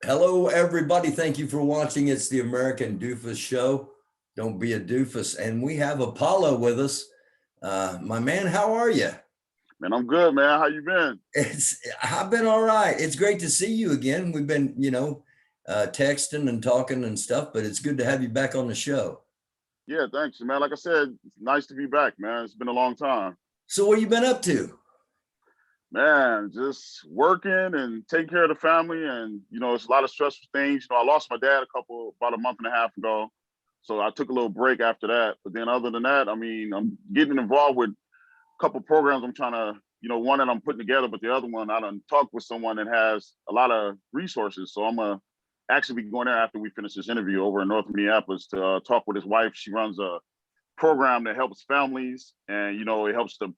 Hello, everybody. Thank you for watching. It's the American Doofus Show. Don't be a doofus. And we have Apollo with us. My man, how are you? Man, I'm good, man. How you been? I've been all right. It's great to see you again. We've been, texting and talking and stuff, but it's good to have you back on the show. Yeah, thanks, man. Like I said, it's nice to be back, man. It's been a long time. So what you been up to? Man, just working and taking care of the family, and it's a lot of stressful things. I lost my dad about a month and a half ago, so I took a little break after that. But then, other than that, I mean, I'm getting involved with a couple programs. I'm trying to, one that I'm putting together, but the other one, I done talked with someone that has a lot of resources. So I'm gonna actually be going there after we finish this interview over in North Minneapolis to talk with his wife. She runs a program that helps families, and it helps the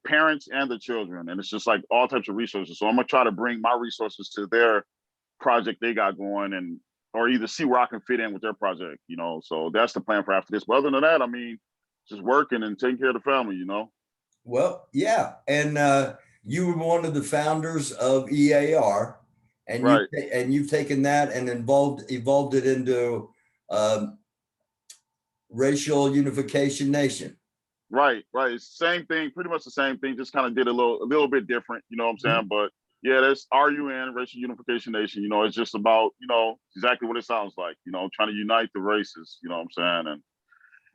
parents and the children, and it's just like all types of resources. So I'm gonna try to bring my resources to their project they got going, and or either see where I can fit in with their project. So that's the plan for after this. But other than that, I mean, just working and taking care of the family. Well, yeah. And you were one of the founders of EAR, and Right. you've taken that and evolved it into um, Racial Unification Nation. Right. It's the same thing, pretty much the same thing, just kind of did a little bit different, you know what I'm saying? But yeah, that's R.U.N, Racial Unification Nation. It's just about, exactly what it sounds like, trying to unite the races, you know what I'm saying? And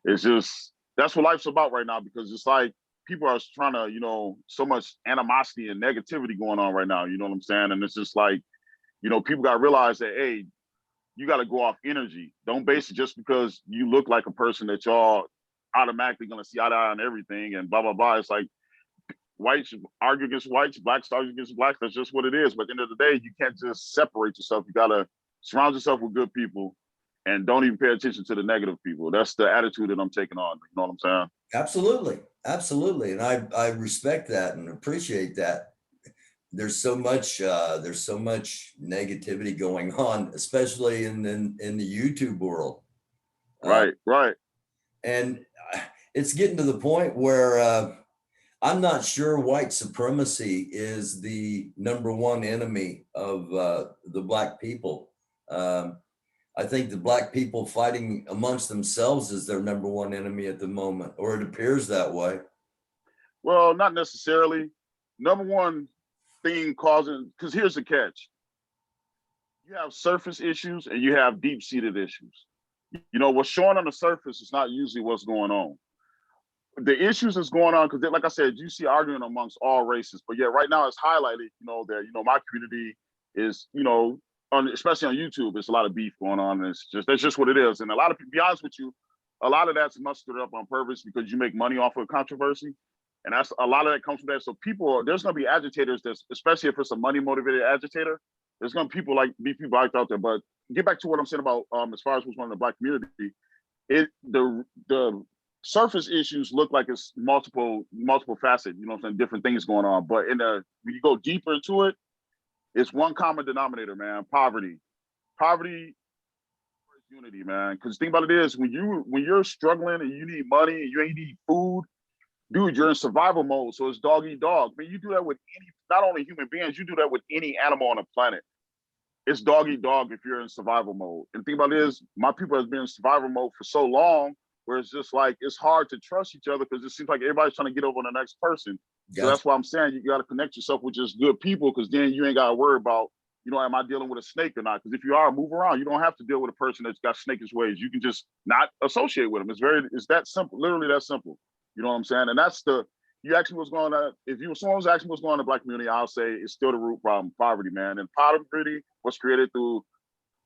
it's just, that's what life's about right now, because it's like people are trying to, so much animosity and negativity going on right now, you know what I'm saying? And it's just like, people got to realize that, hey, you got to go off energy. Don't base it just because you look like a person that y'all automatically going to see eye to eye on everything and blah, blah, blah. It's like whites argue against whites, blacks argue against blacks. That's just what it is. But at the end of the day, you can't just separate yourself. You got to surround yourself with good people and don't even pay attention to the negative people. That's the attitude that I'm taking on. You know what I'm saying? Absolutely. Absolutely. And I respect that and appreciate that. There's so much negativity going on, especially in the YouTube world. Right. And it's getting to the point where I'm not sure white supremacy is the number one enemy of the Black people. I think the Black people fighting amongst themselves is their number one enemy at the moment, or it appears that way. Well, not necessarily. Number one thing causing, because here's the catch. You have surface issues and you have deep-seated issues. What's showing on the surface is not usually what's going on. The issues that's going on, because like I said, you see arguing amongst all races, but yeah, right now it's highlighted, that, my community is, especially on YouTube, there's a lot of beef going on. And that's just what it is. And a lot of people, to be honest with you, a lot of that's mustered up on purpose because you make money off of controversy. And that's a lot of that comes from that. So there's going to be agitators especially if it's a money motivated agitator, there's going to be people like out there. But get back to what I'm saying about as far as what's going on in the Black community, the surface issues look like it's multiple facets, what I'm saying, different things going on. But when you go deeper into it, it's one common denominator, man: poverty. Poverty is unity, man. Because the thing about it is, when you're struggling and you need money and you ain't need food, dude, you're in survival mode. So it's dog eat dog. I mean, you do that with not only human beings, you do that with any animal on the planet. It's dog eat dog if you're in survival mode. And the thing about it is, my people has been in survival mode for so long, where it's just like, it's hard to trust each other because it seems like everybody's trying to get over on the next person. Gotcha. So that's why I'm saying you got to connect yourself with just good people, because then you ain't got to worry about, am I dealing with a snake or not? Because if you are, move around. You don't have to deal with a person that's got snakish ways. You can just not associate with them. It's that simple, literally that simple. You know what I'm saying? And that's you ask me what's going on. If someone was asking what's going on in the Black community, I'll say it's still the root problem: poverty, man. And poverty was created through,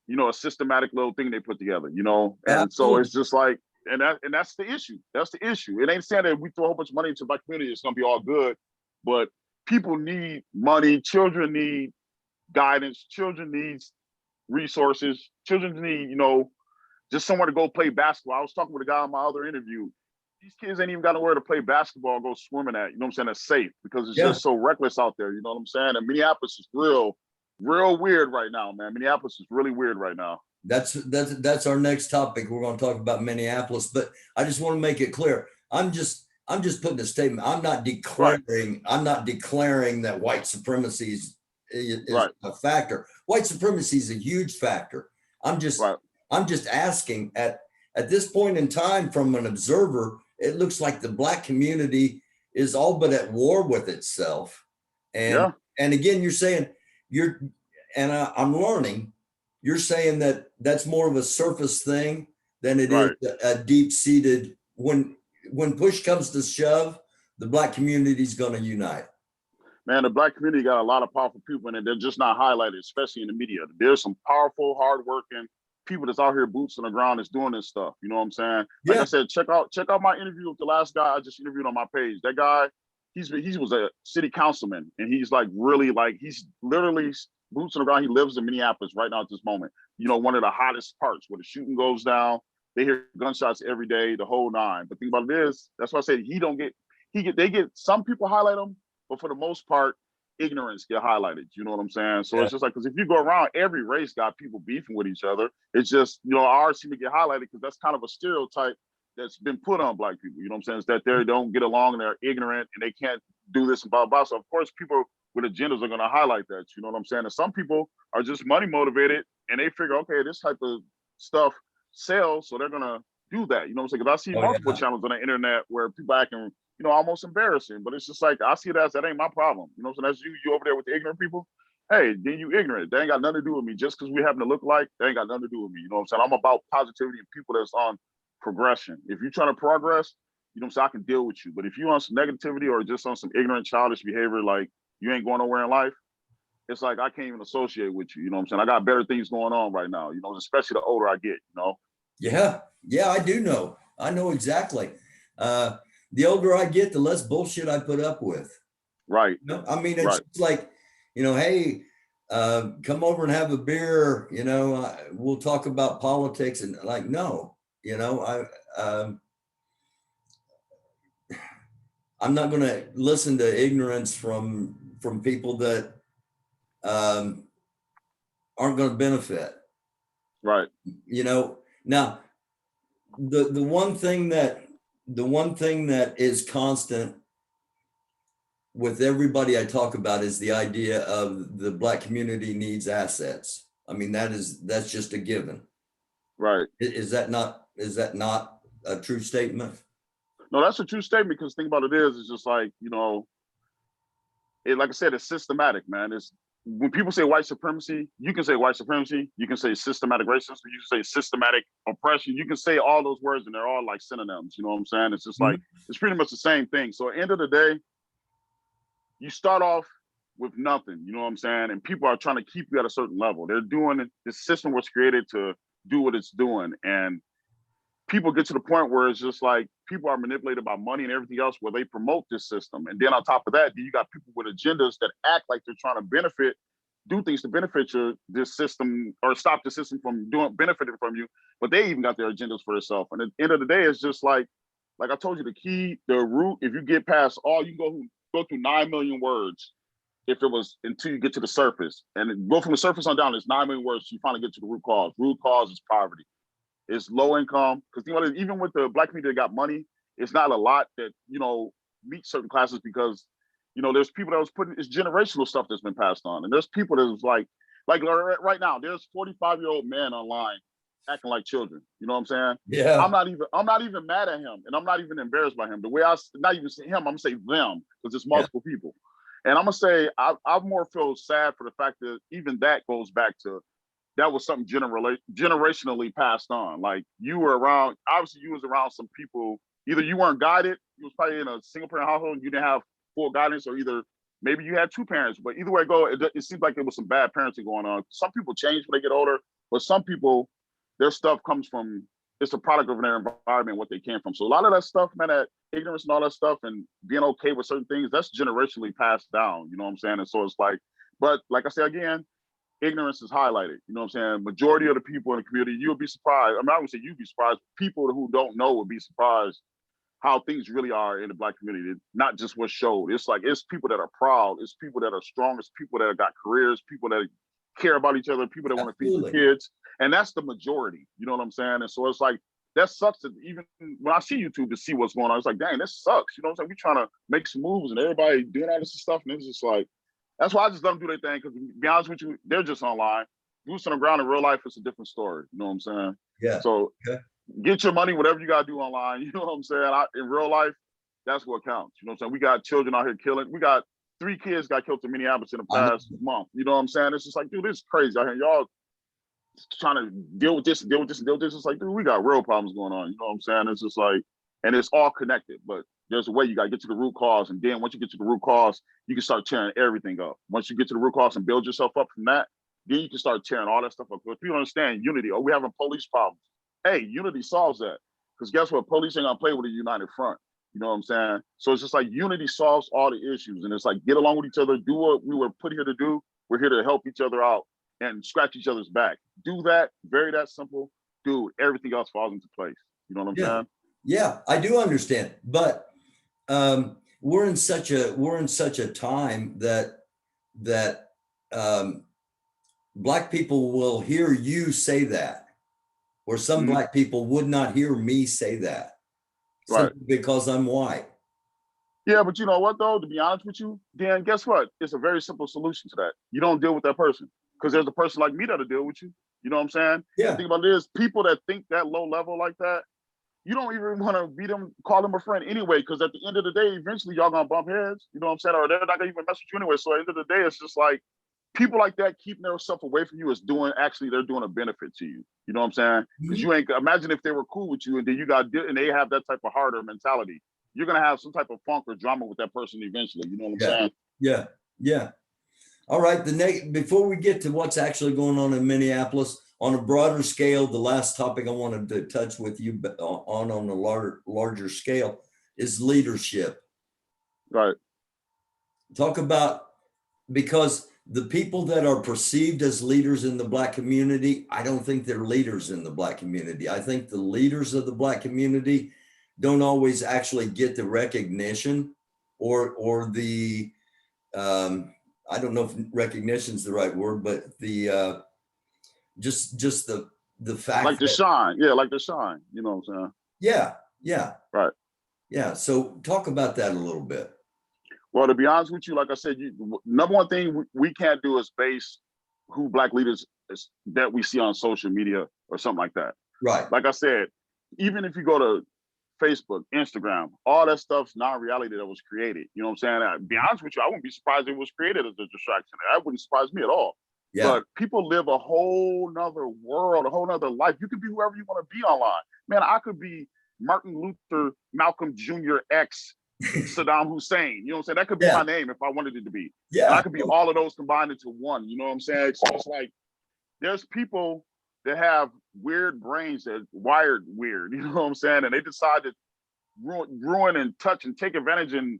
a systematic little thing they put together, and Absolutely. So it's just like, and that's the issue. That's the issue. It ain't saying that we throw a whole bunch of money into the Black community, it's gonna be all good, but people need money, children need guidance, children need resources, children need, just somewhere to go play basketball. I was talking with a guy on my other interview. These kids ain't even got nowhere to play basketball or go swimming at, you know what I'm saying, that's safe, because it's just so reckless out there, you know what I'm saying? And Minneapolis is real weird right now, man. Minneapolis is really weird right now. That's our next topic. We're going to talk about Minneapolis, but I just want to make it clear. I'm just putting a statement. I'm not declaring that white supremacy is Right. a factor. White supremacy is a huge factor. I'm just Right. asking at this point in time, from an observer, it looks like the Black community is all but at war with itself. And Yeah. and again, you're saying I'm learning. You're saying that that's more of a surface thing than it is Right. a deep-seated. When push comes to shove, the Black community is going to unite. Man, the Black community got a lot of powerful people in it. They're just not highlighted, especially in the media. There's some powerful, hardworking people that's out here, boots on the ground, that's doing this stuff. You know what I'm saying? Like Yeah. I said, check out my interview with the last guy I just interviewed on my page. That guy, he was a city councilman, and he's like really like he's literally boots on the ground. He lives in Minneapolis right now at this moment. You know, one of the hottest parts where the shooting goes down. They hear gunshots every day, the whole nine. But think about it is, that's why I said they get some people highlight him, but for the most part, ignorance get highlighted. You know what I'm saying? So Yeah. it's just like, because if you go around, every race got people beefing with each other. It's just, you know, ours seem to get highlighted because that's kind of a stereotype that's been put on Black people. You know what I'm saying? It's that they don't get along and they're ignorant and they can't do this and blah, blah. So of course, people with agendas are going to highlight that. You know what I'm saying? And some people are just money motivated and they figure, okay, this type of stuff sells, so they're going to do that. You know what I'm saying? Because I see multiple channels on the internet where people acting, you know, almost embarrassing, but it's just like, I see it as that ain't my problem. You know what I'm saying? That's you over there with the ignorant people. Hey, then you ignorant. They ain't got nothing to do with me. Just because we happen to look alike, they ain't got nothing to do with me. You know what I'm saying? I'm about positivity and people that's on progression. If you're trying to progress, you know what I'm saying, I can deal with you. But if you on some negativity or just on some ignorant, childish behavior, like you ain't going nowhere in life, it's like I can't even associate with you. You know what I'm saying? I got better things going on right now, you know, especially the older I get, you know? Yeah, I do know. I know exactly. The older I get, the less bullshit I put up with. Right. You know? I mean, it's Right. just like, you know, hey, come over and have a beer. You know, we'll talk about politics, and like, no, you know, I'm not going to listen to ignorance from people that aren't going to benefit. Right. You know, now the one thing that is constant with everybody I talk about is the idea of the Black community needs assets. I mean, that's just a given. Right. Is that not a true statement? No, that's a true statement, because think about it is, it's just like, you know, like I said, it's systematic, man. It's when people say white supremacy, you can say white supremacy, you can say systematic racism, you can say systematic oppression, you can say all those words and they're all like synonyms, you know what I'm saying? It's just like, it's pretty much the same thing. So at the end of the day, you start off with nothing, you know what I'm saying? And people are trying to keep you at a certain level. They're doing it, the system was created to do what it's doing. And people get to the point where it's just like people are manipulated by money and everything else where they promote this system. And then on top of that, you got people with agendas that act like they're trying to do things to benefit this system or stop the system from benefiting from you. But they even got their agendas for themselves. And at the end of the day, it's just like I told you, the root, if you get past you can go through 9 million words until you get to the surface. And go from the surface on down, it's 9 million words, so you finally get to the root cause. Root cause is poverty. It's low income, because you know, even with the Black community that got money, it's not a lot that, you know, meet certain classes, because, you know, there's people that was it's generational stuff that's been passed on. And there's people that was like right now, there's 45-year-old men online acting like children. You know what I'm saying? Yeah. I'm not even mad at him, and I'm not even embarrassed by him. The way not even say him, I'm gonna say them, because it's multiple people. And I'm gonna say I more feel sad for the fact that even that goes back to, that was something generationally passed on. Like you were around, obviously you was around some people, either you weren't guided, you was probably in a single parent household and you didn't have full guidance, or either maybe you had two parents, but either way it seems like there was some bad parenting going on. Some people change when they get older, but some people, their stuff comes from, it's a product of their environment, what they came from. So a lot of that stuff, man, that ignorance and all that stuff and being okay with certain things, that's generationally passed down, you know what I'm saying? And so it's like, but like I said again, ignorance is highlighted. You know what I'm saying? Majority of the people in the community, you'll be surprised. I mean, I would say you'd be surprised. People who don't know would be surprised how things really are in the Black community, not just what's showed. It's like, it's people that are proud. It's people that are strong. It's people that have got careers, people that care about each other, people that want to feed their kids. And that's the majority. You know what I'm saying? And so it's like, that sucks to even when I see YouTube to see what's going on. It's like, dang, this sucks. You know what I'm saying? We're trying to make some moves and everybody doing all this stuff. And it's just like, That's why I just let them do their thing. Because to be honest with you, they're just online. Boots on the ground in real life, it's a different story. You know what I'm saying? Yeah. So Okay. get your money, whatever you gotta do online. You know what I'm saying? In real life, that's what counts. You know what I'm saying? We got children out here killing. We got 3 kids got killed in Minneapolis in the past month. You know what I'm saying? It's just like, dude, this is crazy out here. Y'all trying to deal with this, deal with this, deal with this. It's like, dude, we got real problems going on. You know what I'm saying? It's just like, and it's all connected. But there's a way you got to get to the root cause. And then once you get to the root cause, you can start tearing everything up. Once you get to the root cause and build yourself up from that, then you can start tearing all that stuff up. Because people understand unity. Oh, we having police problems. Hey, unity solves that. Because guess what? Police ain't gonna play with a united front. You know what I'm saying? So it's just like unity solves all the issues. And it's like, get along with each other, do what we were put here to do. We're here to help each other out and scratch each other's back. Do that, very that simple. Dude, everything else falls into place. You know what I'm saying? Yeah, I do understand. But we're in such a time that Black people will hear you say that, where some Black people would not hear me say that, simply because I'm white. Yeah, but you know what though? To be honest with you, Dan, guess what? It's a very simple solution to that. You don't deal with that person because there's a person like me that'll deal with you. You know what I'm saying? Yeah. The thing about it is, people that think that low level like that, you don't even want to be them, call them a friend anyway, because at the end of the day, eventually y'all gonna bump heads. You know what I'm saying? Or they're not gonna even mess with you anyway. So at the end of the day, it's just like people like that keeping themselves away from you is they're doing a benefit to you. You know what I'm saying? Because you ain't, imagine if they were cool with you and then and they have that type of heart or mentality. You're gonna have some type of funk or drama with that person eventually. You know what I'm saying? Yeah, yeah. All right. Before we get to what's actually going on in Minneapolis, on a broader scale, the last topic I wanted to touch with you on a larger scale is leadership. Right. Talk about, because the people that are perceived as leaders in the Black community, I don't think they're leaders in the Black community. I think the leaders of the Black community don't always actually get the recognition or the, I don't know if recognition is the right word, but the, just the fact like the shine. Yeah, like the shine. You know what I'm saying? Yeah, yeah. Right. Yeah. So talk about that a little bit. Well, to be honest with you, like I said, number one thing we can't do is base who Black leaders that we see on social media or something like that. Right. Like I said, even if you go to Facebook, Instagram, all that stuff's non-reality that was created. You know what I'm saying? To be honest with you, I wouldn't be surprised if it was created as a distraction. That wouldn't surprise me at all. Yeah. But people live a whole nother world, a whole nother life. You can be whoever you want to be online. Man, I could be Martin Luther, Malcolm Jr. X, Saddam Hussein. You know what I'm saying? That could be my name if I wanted it to be. Yeah. And I could be all of those combined into one. You know what I'm saying? So it's like, there's people that have weird brains that wired weird, you know what I'm saying? And they decide to ruin and touch and take advantage and,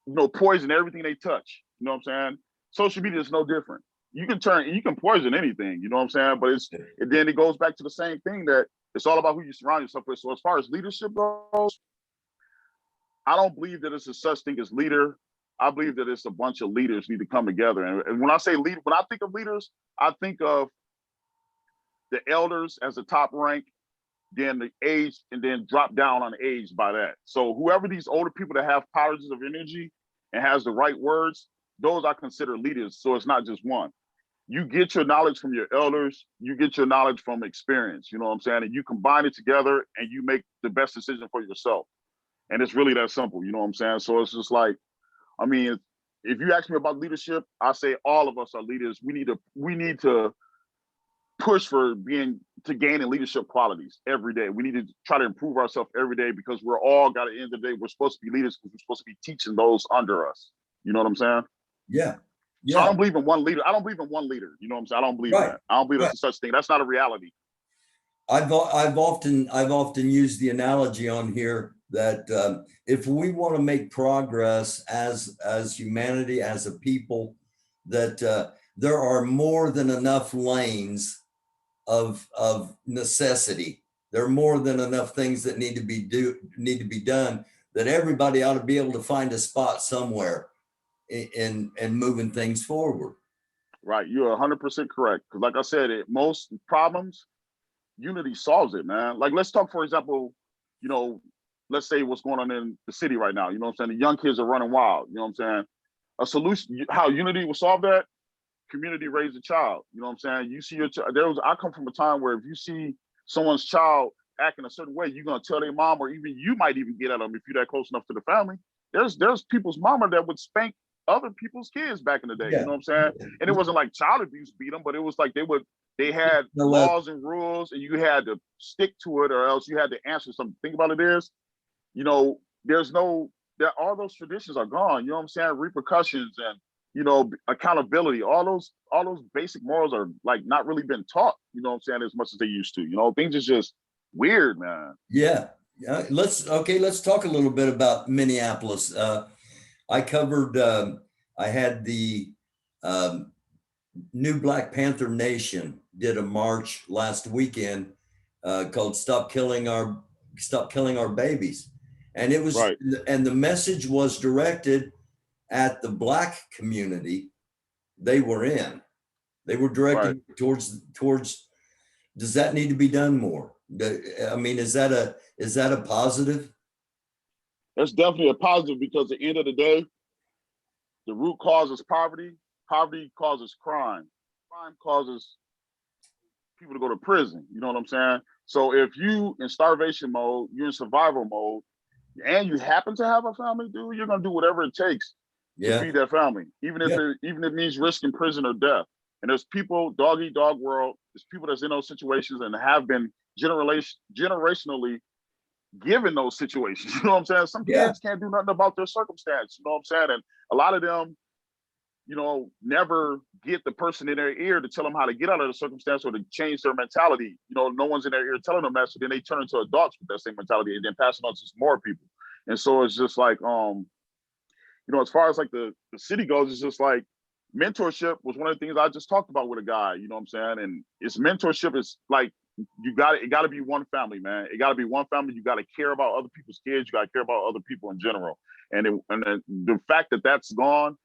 you know, poison everything they touch. You know what I'm saying? Social media is no different. You can poison anything, you know what I'm saying? But then it goes back to the same thing that it's all about who you surround yourself with. So as far as leadership goes, I don't believe that it's a such thing as leader. I believe that it's a bunch of leaders need to come together. And when I say leader, when I think of leaders, I think of the elders as the top rank, then the age, and then drop down on age by that. So whoever these older people that have powers of energy and has the right words, those I consider leaders. So it's not just one. You get your knowledge from your elders, you get your knowledge from experience, you know what I'm saying? And you combine it together and you make the best decision for yourself. And it's really that simple, you know what I'm saying? So it's just like, I mean, if you ask me about leadership, I say all of us are leaders. We need to push for gaining leadership qualities every day. We need to try to improve ourselves every day because we're all got at the end of the day, we're supposed to be leaders because we're supposed to be teaching those under us. You know what I'm saying? Yeah. So I don't believe in one leader. I don't believe in one leader. You know what I'm saying? I don't believe in that. I don't believe that's such thing. That's not a reality. I've often used the analogy on here that if we want to make progress as humanity, as a people, that there are more than enough lanes of necessity. There are more than enough things that need to be done, that everybody ought to be able to find a spot somewhere in moving things forward. Right. You're 100% correct. Because like I said, most problems, unity solves it, man. Like, let's talk, for example, you know, let's say what's going on in the city right now. You know what I'm saying? The young kids are running wild. You know what I'm saying? a solution, how unity will solve that. Community raise a child. You know what I'm saying? You see your child. I come from a time where if you see someone's child acting a certain way, you're gonna tell their mom, or even you might even get at them if you're that close enough to the family. There's people's mama that would spank other people's kids back in the day. Yeah. You know what I'm saying? And it wasn't like child abuse beat them, but it was like they had laws and rules, and you had to stick to it, or else you had to answer something. Think about it is, you know, all those traditions are gone. You know what I'm saying? Repercussions and, you know, accountability, all those basic morals are like not really been taught, you know what I'm saying, as much as they used to. You know, things is just weird, man. Yeah. Let's talk a little bit about Minneapolis. I covered, I had the New Black Panther Nation did a march last weekend called Stop Killing Our Babies. And it was, right. And the message was directed at the Black community they were in. They were directed towards, does that need to be done more? I mean, is that a positive? That's definitely a positive, because at the end of the day, the root cause is poverty. Poverty causes crime. Crime causes people to go to prison. You know what I'm saying? So if you in starvation mode, you're in survival mode, and you happen to have a family, dude, you're gonna do whatever it takes to feed that family, even if it means risking prison or death. And there's people, dog eat dog world. There's people that's in those situations and have been generationally given those situations. You know what I'm saying? Some kids can't do nothing about their circumstance. You know what I'm saying? And a lot of them, you know, never get the person in their ear to tell them how to get out of the circumstance or to change their mentality. You know, no one's in their ear telling them that, so then they turn into adults with that same mentality and then pass it on to some more people. And so it's just like, you know, as far as like the city goes, it's just like mentorship was one of the things I just talked about with a guy, you know what I'm saying? And it's mentorship is like, it got to be one family, man. It got to be one family. You got to care about other people's kids. You got to care about other people in general. And the fact that that's gone,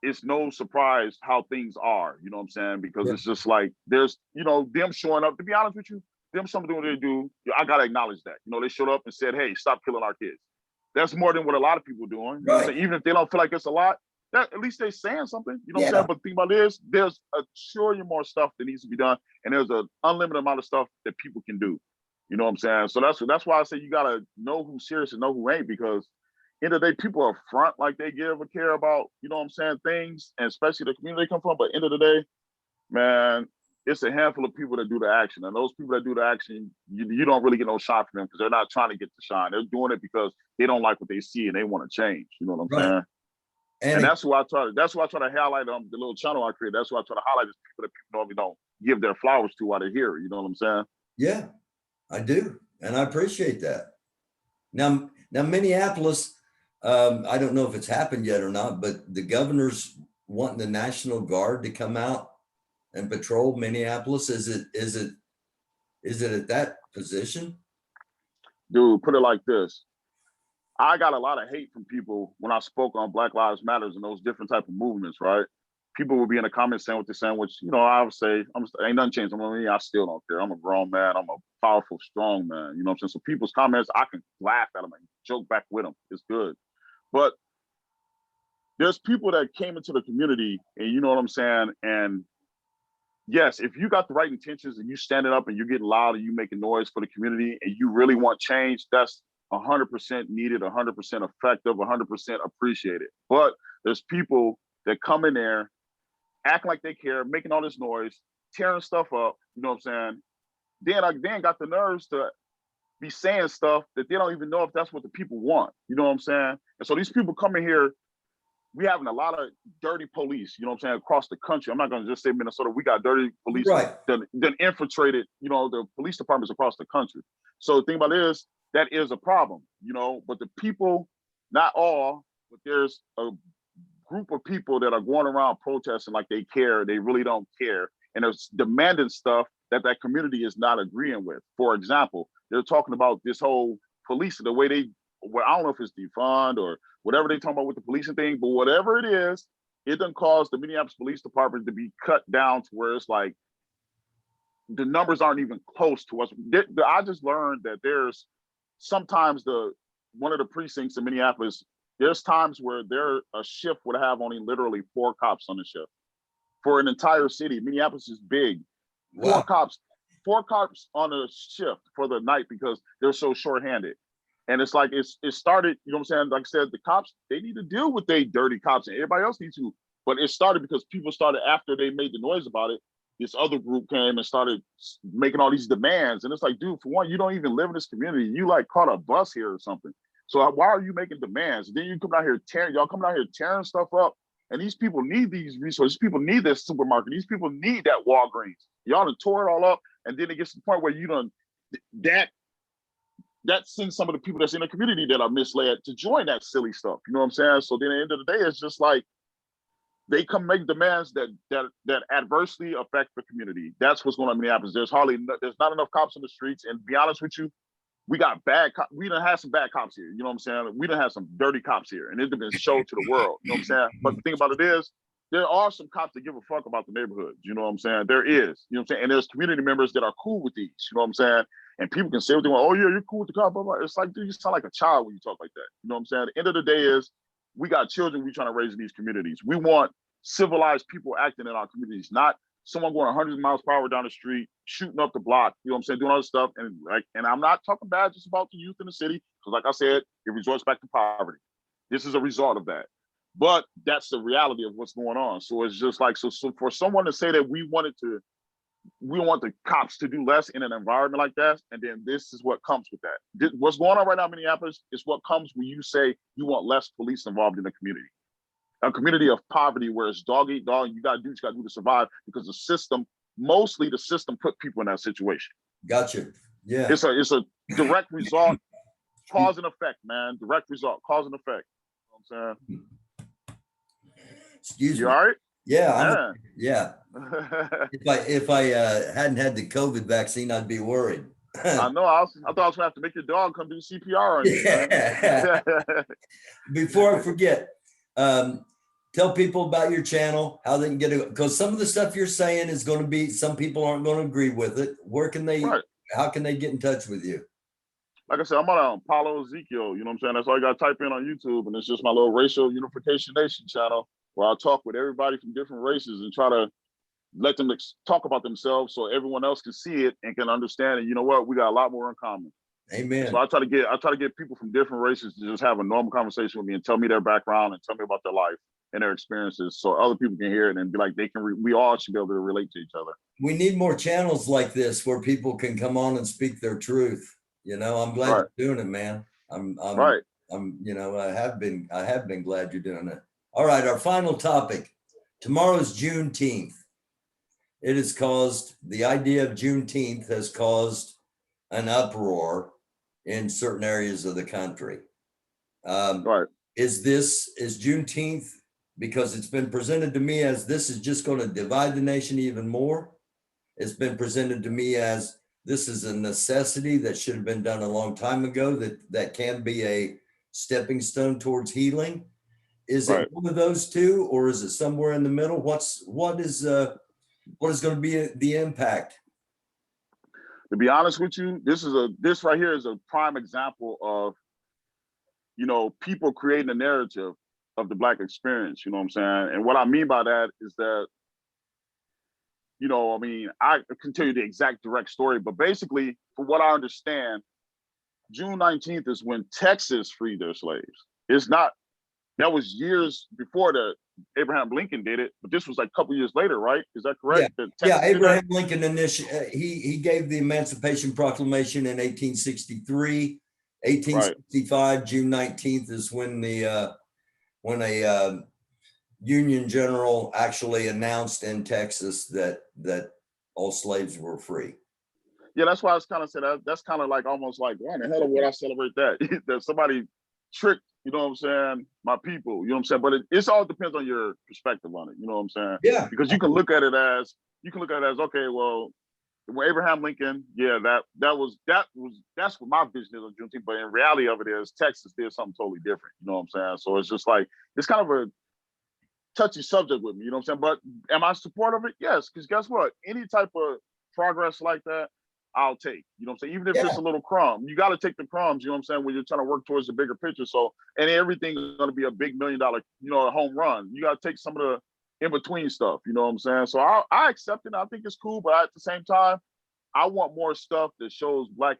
it's no surprise how things are, you know what I'm saying? Because it's just like, there's, you know, them showing up, to be honest with you, them something what they do, I got to acknowledge that. You know, they showed up and said, hey, stop killing our kids. That's more than what a lot of people are doing. You know what I'm saying? Even if they don't feel like it's a lot, that at least they're saying something. You know what I'm saying? But the thing about it is, there's a trillion more stuff that needs to be done, and there's an unlimited amount of stuff that people can do. You know what I'm saying? So that's why I say you gotta know who's serious and know who ain't, because end of the day, people are front like they give a care about, you know what I'm saying, things, and especially the community they come from. But end of the day, man, it's a handful of people that do the action. And those people that do the action, you don't really get no shine from them, because they're not trying to get the shine. They're doing it because they don't like what they see and they want to change. You know what I'm saying? And that's why I try to highlight the little channel I create. That's why I try to highlight the people that people normally don't give their flowers to while they're here. You know what I'm saying? Yeah, I do. And I appreciate that. Now Minneapolis, I don't know if it's happened yet or not, but the governor's wanting the National Guard to come out and patrol Minneapolis. Is it at that position? Dude, put it like this. I got a lot of hate from people when I spoke on Black Lives Matters and those different type of movements, right? People will be in the comments saying what they're saying, which, you know, I would say, ain't nothing changed. I still don't care. I'm a grown man. I'm a powerful, strong man. You know what I'm saying? So people's comments, I can laugh at them and joke back with them. It's good. But there's people that came into the community, and you know what I'm saying? And yes, if you got the right intentions and you standing up and you're getting loud and you making noise for the community and you really want change, that's 100% needed, 100% effective, 100% appreciated. But there's people that come in there, acting like they care, making all this noise, tearing stuff up, you know what I'm saying? Then got the nerves to be saying stuff that they don't even know if that's what the people want, you know what I'm saying? And so these people come in here, we having a lot of dirty police, you know what I'm saying, across the country. I'm not going to just say Minnesota. We got dirty police that infiltrated, you know, the police departments across the country. So the thing about it is, that is a problem, you know, but the people, not all, but there's a group of people that are going around protesting like they care. They really don't care. And they're demanding stuff that community is not agreeing with. For example, they're talking about this whole police, the way I don't know if it's defund or whatever they talking about with the policing thing, but whatever it is, it doesn't cause the Minneapolis Police Department to be cut down to where it's like, the numbers aren't even close to us. I just learned that there's sometimes one of the precincts in Minneapolis There's times where a shift would have only literally 4 cops on the shift for an entire city. Minneapolis is big. Wow. 4 cops on a shift for the night because they're so shorthanded. And it's like, it started, you know what I'm saying? Like I said, the cops, they need to deal with they dirty cops and everybody else needs to. But it started because people started, after they made the noise about it, this other group came and started making all these demands. And it's like, dude, for one, you don't even live in this community. You like caught a bus here or something. So why are you making demands? Then you come out here y'all come out here tearing stuff up. And these people need these resources. People need this supermarket. These people need that Walgreens. Y'all done tore it all up. And then it gets to the point where you done, that sends some of the people that's in the community that are misled to join that silly stuff. You know what I'm saying? So then at the end of the day, it's just like, they come make demands that adversely affect the community. That's what's going on in Minneapolis. There's not enough cops in the streets. And to be honest with you, we done had some bad cops here. You know what I'm saying? We done had some dirty cops here, and it's been shown to the world. You know what I'm saying? But the thing about it is, there are some cops that give a fuck about the neighborhood. You know what I'm saying? There is. You know what I'm saying? And there's community members that are cool with these. You know what I'm saying? And people can say what they want. Oh yeah, you're cool with the cop. Blah, blah. It's like, dude, you sound like a child when you talk like that. You know what I'm saying? At the end of the day is, we got children we trying to raise in these communities. We want civilized people acting in our communities, not someone going 100 miles per hour down the street, shooting up the block, you know what I'm saying, doing all this stuff. And I'm not talking bad just about the youth in the city, because like I said, it resorts back to poverty. This is a result of that. But that's the reality of what's going on. So it's just like, so for someone to say that we want the cops to do less in an environment like that, and then this is what comes with that. What's going on right now in Minneapolis is what comes when you say you want less police involved in the community. A community of poverty where it's dog eat dog, you gotta do what you gotta do to survive, because mostly the system put people in that situation. Gotcha. Yeah. It's a direct result, cause and effect, man. Direct result, cause and effect. You know what I'm saying? Excuse me. You all right? Yeah. Yeah. If I hadn't had the COVID vaccine, I'd be worried. I know. I thought I was gonna have to make your dog come do CPR on you. Yeah. Before I forget, tell people about your channel, how they can get it, because some of the stuff you're saying is going to be, some people aren't going to agree with it. Where can they, how can they get in touch with you? Like I said, I'm on Paulo Ezekiel, you know what I'm saying? That's all you got to type in on YouTube. And it's just my little racial unification nation channel where I talk with everybody from different races and try to let them talk about themselves so everyone else can see it and can understand. And you know what? We got a lot more in common. Amen. So I try to get people from different races to just have a normal conversation with me and tell me their background and tell me about their life and their experiences, so other people can hear it and be like, we all should be able to relate to each other. We need more channels like this where people can come on and speak their truth. You know, I'm glad you're doing it, man. You know, I have been glad you're doing it. All right, our final topic. Tomorrow is Juneteenth. It has caused, the idea of Juneteenth has caused an uproar in certain areas of the country. Is Juneteenth, because it's been presented to me as this is just going to divide the nation even more. It's been presented to me as this is a necessity that should have been done a long time ago, that can be a stepping stone towards healing. Is it one of those two, or is it somewhere in the middle? What is going to be the impact? To be honest with you, this right here is a prime example of, you know, people creating a narrative of the Black experience, you know what I'm saying? And what I mean by that is that, you know, I mean, I can tell you the exact direct story, but basically, from what I understand, June 19th is when Texas freed their slaves. That was years before that Abraham Lincoln did it, but this was like a couple years later, right? Is that correct? Yeah, Abraham Lincoln he gave the Emancipation Proclamation in 1863. 1865, June 19th is when a Union general actually announced in Texas that all slaves were free. Yeah, that's why I was kind of saying that's kind of like almost like, why the hell would I celebrate that? That somebody tricked, you know what I'm saying, my people, you know what I'm saying? But it all depends on your perspective on it, you know what I'm saying? Yeah. Because you can look at it as, okay, well, when Abraham Lincoln, yeah, that's what my vision is of Juneteenth. But in reality of it is Texas did something totally different. You know what I'm saying? So it's just like, it's kind of a touchy subject with me, you know what I'm saying? But am I supportive of it? Yes, because guess what? Any type of progress like that, I'll take. You know what I'm saying? Even if Yeah. it's a little crumb, you got to take the crumbs, you know what I'm saying, when you're trying to work towards the bigger picture. So, and everything is going to be a big $1 million, you know, a home run. You got to take some of the in-between stuff, you know what I'm saying? So I accept it. I think it's cool, but at the same time, I want more stuff that shows Black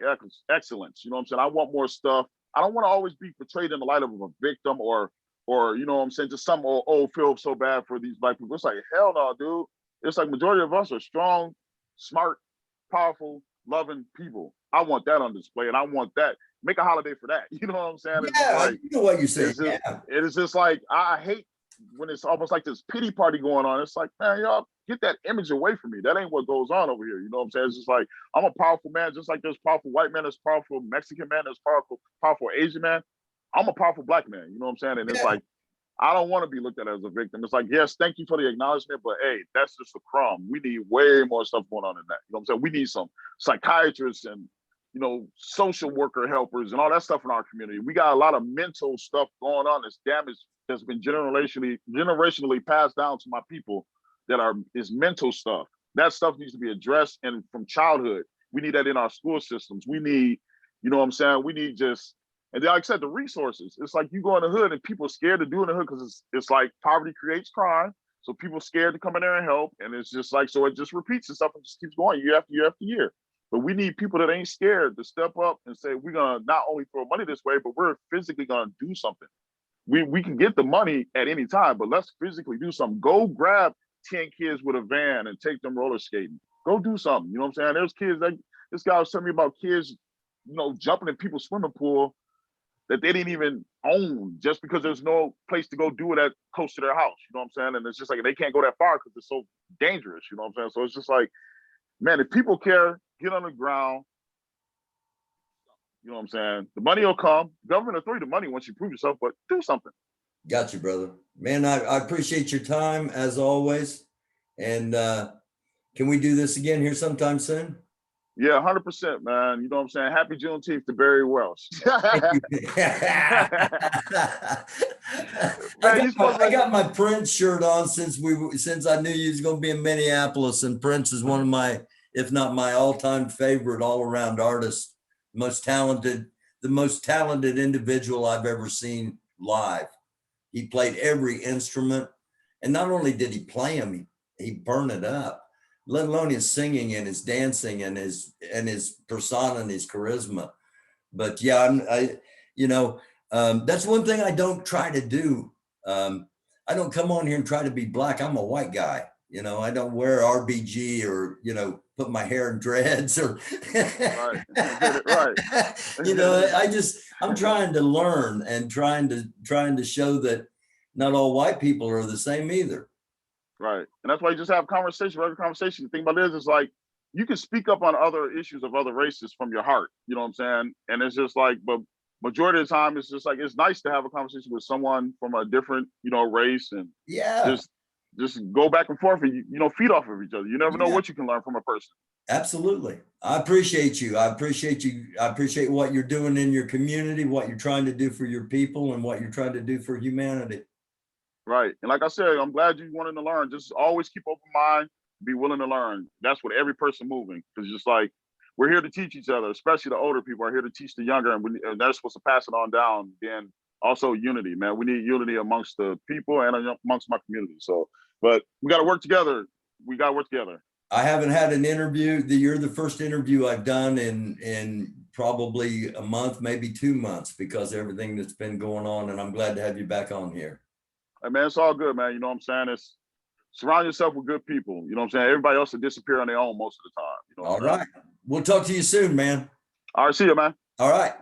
excellence. You know what I'm saying? I want more stuff. I don't want to always be portrayed in the light of a victim or you know what I'm saying, just some feel so bad for these Black people. It's like, hell no, dude. It's like majority of us are strong, smart, powerful, loving people. I want that on display, and I want that. Make a holiday for that. You know what I'm saying? It's Yeah, like, you know what you're saying. it is just like, I hate when it's almost like this pity party going on. It's like, man, y'all get that image away from me. That ain't what goes on over here. You know what I'm saying? It's just like, I'm a powerful man, just like there's powerful white man, there's powerful Mexican man, there's powerful Asian man. I'm a powerful Black man. You know what I'm saying? And it's like, I don't want to be looked at as a victim. It's like, yes, thank you for the acknowledgement, but hey, that's just a crumb. We need way more stuff going on than that. You know what I'm saying? We need some psychiatrists and, you know, social worker helpers and all that stuff in our community. We got a lot of mental stuff going on that's damaged, that's been generationally passed down to my people is mental stuff. That stuff needs to be addressed, and from childhood. We need that in our school systems. We need, you know what I'm saying? We need just, and then like I said, the resources. It's like you go in the hood and people are scared to do in the hood because it's like poverty creates crime. So people are scared to come in there and help. And it's just like, so it just repeats itself and just keeps going year after year after year. But we need people that ain't scared to step up and say, we're going to not only throw money this way, but we're physically going to do something. We can get the money at any time, but let's physically do something. Go grab 10 kids with a van and take them roller skating. Go do something. You know what I'm saying? There's kids, like this guy was telling me about kids, you know, jumping in people's swimming pool that they didn't even own just because there's no place to go do it at close to their house. You know what I'm saying? And it's just like, they can't go that far because it's so dangerous. You know what I'm saying? So it's just like, man, if people care, get on the ground. You know what I'm saying? The money will come. Government will throw you the money once you prove yourself, but do something. Got you, brother. Man, I appreciate your time as always. And can we do this again here sometime soon? Yeah, 100%, man. You know what I'm saying? Happy Juneteenth to Barry Welsh. I got my Prince shirt on since I knew you was going to be in Minneapolis, and Prince is one of my, if not my all-time favorite all-around artist, the most talented individual I've ever seen live. He played every instrument, and not only did he play them, he burned it up, let alone his singing and his dancing and his persona and his charisma. But yeah, that's one thing I don't try to do. I don't come on here and try to be Black. I'm a white guy. You know, I don't wear RBG or, you know, put my hair in dreads or, right. Right. You know, I'm trying to learn and trying to show that not all white people are the same either. Right. And that's why you just have conversation, regular conversation. The thing about it is like, you can speak up on other issues of other races from your heart. You know what I'm saying? And it's just like, but majority of the time, it's just like, it's nice to have a conversation with someone from a different, you know, race, and just go back and forth and, you know, feed off of each other. You never know what you can learn from a person. Absolutely. I appreciate you. I appreciate what you're doing in your community, what you're trying to do for your people, and what you're trying to do for humanity. Right. And like I said, I'm glad you wanted to learn. Just always keep open mind, be willing to learn. That's what every person moving. Because just like, we're here to teach each other, especially the older people are here to teach the younger, and they're supposed to pass it on down. Then also unity, man. We need unity amongst the people and amongst my community. So, but we got to work together. I haven't had an interview. You're the first interview I've done in probably a month, maybe 2 months, because of everything that's been going on. And I'm glad to have you back on here. Hey, man, it's all good, man. You know what I'm saying? It's surround yourself with good people. You know what I'm saying? Everybody else will disappear on their own most of the time. You know all right. We'll talk to you soon, man. All right. See you, man. All right.